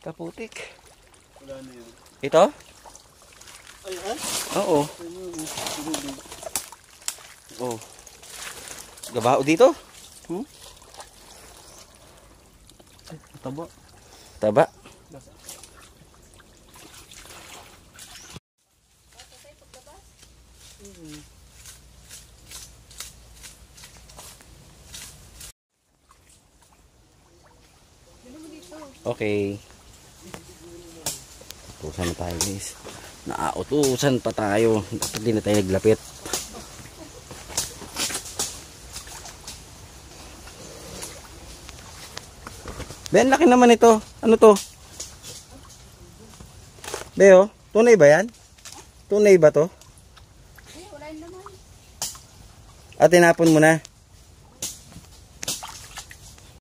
Kaputik. Wala na yun. Ito? Ay, ha? Oo. Oh. Gabao dito? Taba. Taba. Okay. Utusan na tayo guys. Nautusan pa tayo. Dapat din na tayo naglapit. Ben, laki naman ito. Ano to? Beo, tunay ba yan? Tunay ba to? Wala naman. At tinapon mo na.